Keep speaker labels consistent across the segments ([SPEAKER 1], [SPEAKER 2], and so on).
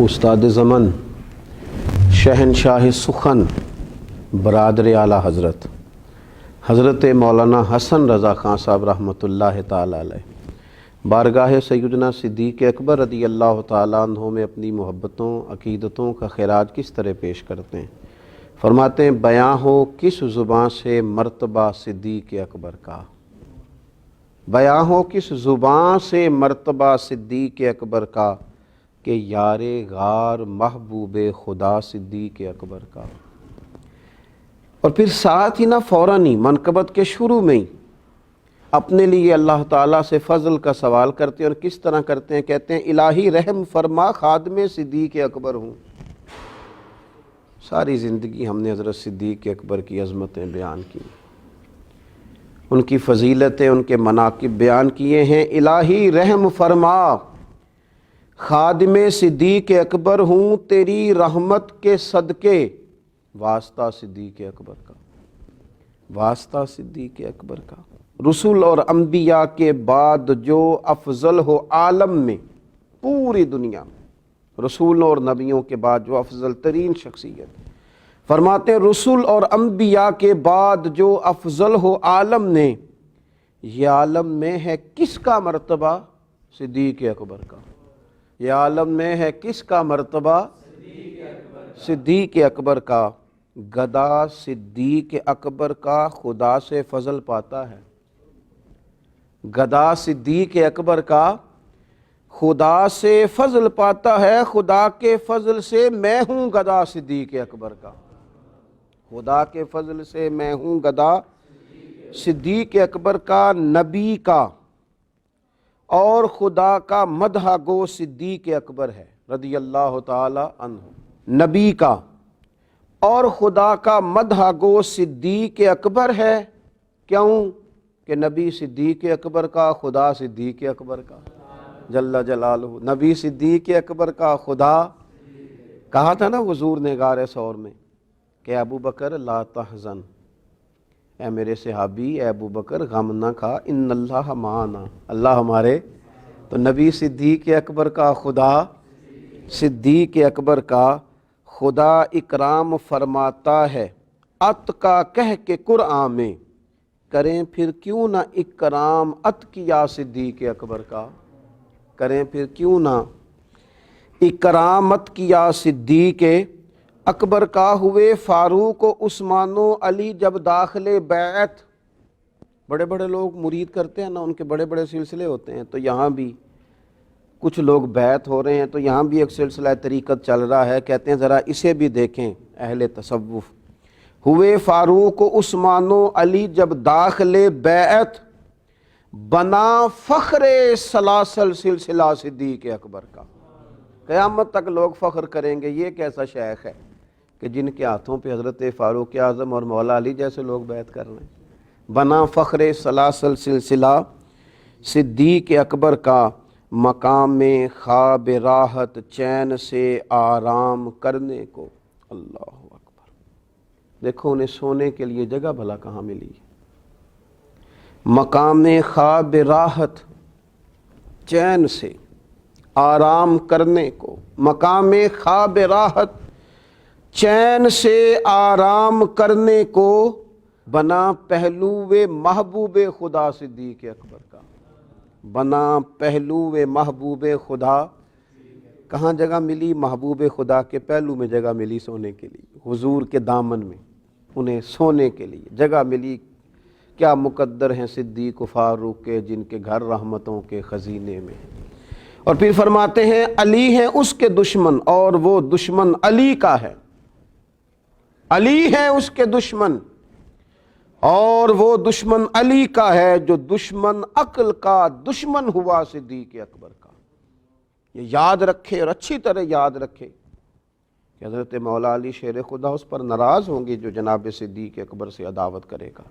[SPEAKER 1] استاد زمن شہنشاہ سخن برادر اعلیٰ حضرت مولانا حسن رضا خان صاحب رحمۃ اللہ تعالیٰ علیہ بارگاہ سیدنا صدیق اکبر رضی اللہ تعالیٰ عنہ میں اپنی محبتوں عقیدتوں کا خراج کس طرح پیش کرتے ہیں۔ فرماتے ہیں بیاں ہو کس زباں سے مرتبہ صدیق اکبر کا، بیاں ہو کس زباں سے مرتبہ صدیق اکبر کا، کہ یار غار محبوب خدا صدیق اکبر کا۔ اور پھر ساتھ ہی نہ فوراً ہی منقبت کے شروع میں ہی اپنے لیے اللہ تعالیٰ سے فضل کا سوال کرتے ہیں، اور کس طرح کرتے ہیں؟ کہتے ہیں الہی رحم فرما خادم صدیق اکبر ہوں۔ ساری زندگی ہم نے حضرت صدیق اکبر کی عظمتیں بیان کی، ان کی فضیلتیں، ان کے مناقب بیان کیے ہیں۔ الہی رحم فرما خادم صدیق اکبر ہوں، تیری رحمت کے صدقے، واسطہ صدیق اکبر کا، واسطہ صدیق اکبر کا۔ رسول اور انبیاء کے بعد جو افضل ہو عالم میں، پوری دنیا میں رسول اور نبیوں کے بعد جو افضل ترین شخصیت، فرماتے ہیں رسول اور انبیاء کے بعد جو افضل ہو عالم نے، یہ عالم میں ہے کس کا مرتبہ؟ صدیق اکبر کا۔ یہ عالم میں ہے کس کا مرتبہ؟ صدیق اکبر کا۔ گدا صدیق اکبر کا خدا سے فضل پاتا ہے، گدا صدیق اکبر کا خدا سے فضل پاتا ہے۔ خدا کے فضل سے میں ہوں گدا صدیق اکبر کا، خدا کے فضل سے میں ہوں گدا صدیق اکبر کا۔ نبی کا اور خدا کا مدح گو صدیق اکبر ہے رضی اللہ تعالی عنہ۔ نبی کا اور خدا کا مدح گو صدیق اکبر ہے، کیوں کہ نبی صدیق اکبر کا، خدا صدیق اکبر کا جل جلالہ۔ نبی صدیق اکبر کا، خدا کہا تھا نا حضور نے غار ثور میں کہ ابو بکر لا تحزن، اے میرے صحابی اے ابو بکر غم نہ کھا، ان اللہ معنا، اللہ ہمارے۔ تو نبی صدیق اکبر کا، خدا صدیق اکبر کا، خدا اکرام فرماتا ہے ات کا کہہ کے قرآن میں، کریں پھر کیوں نہ اکرام ات کیا صدیق اکبر کا، کریں پھر کیوں نہ اکرامت کیا صدیق اکبر کا۔ ہوئے فاروق و عثمان و علی جب داخل بیعت، بڑے بڑے لوگ مرید کرتے ہیں نا، ان کے بڑے بڑے سلسلے ہوتے ہیں، تو یہاں بھی کچھ لوگ بیعت ہو رہے ہیں، تو یہاں بھی ایک سلسلہ طریقت چل رہا ہے، کہتے ہیں ذرا اسے بھی دیکھیں اہل تصوف۔ ہوئے فاروق و عثمان و علی جب داخل بیعت، بنا فخر سلاسل سلسلہ صدیق اکبر کا۔ قیامت تک لوگ فخر کریں گے یہ کیسا شیخ ہے کہ جن کے ہاتھوں پہ حضرت فاروق اعظم اور مولا علی جیسے لوگ بیعت کر رہے ہیں۔ بنا فخر سلاسل سلسلہ صدیق اکبر کا، مقام خواب راحت چین سے آرام کرنے کو۔ اللہ اکبر، دیکھو انہیں سونے کے لیے جگہ بھلا کہاں ملی؟ مقام خواب راحت چین سے آرام کرنے کو، مقام خواب راحت چین سے آرام کرنے کو، بنا پہلو محبوب خدا صدیق اکبر کا، بنا پہلو محبوب خدا۔ کہاں جگہ ملی؟ محبوب خدا کے پہلو میں جگہ ملی سونے کے لیے، حضور کے دامن میں انہیں سونے کے لیے جگہ ملی۔ کیا مقدر ہیں صدیق و فاروق کے، جن کے گھر رحمتوں کے خزینے میں۔ اور پھر فرماتے ہیں علی ہے اس کے دشمن، اور وہ دشمن علی کا ہے، علی ہے اس کے دشمن اور وہ دشمن علی کا ہے، جو دشمن عقل کا دشمن ہوا صدیق اکبر کا۔ یہ یاد رکھے اور اچھی طرح یاد رکھے کہ حضرت مولا علی شیر خدا اس پر ناراض ہوں گے جو جناب صدیق اکبر سے عداوت کرے گا۔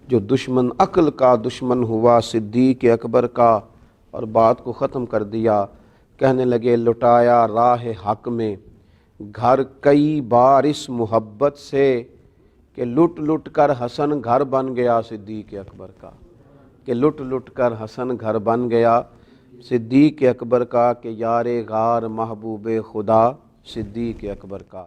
[SPEAKER 1] جو دشمن عقل کا دشمن ہوا صدیق اکبر کا۔ اور بات کو ختم کر دیا، کہنے لگے لٹایا راہ حق میں گھر کئی بار اس محبت سے، کہ لٹ لٹ کر حسن گھر بن گیا صدیق اکبر کا، کہ لٹ لٹ کر حسن گھر بن گیا صدیق اکبر کا کہ یار غار محبوب خدا صدیق اکبر کا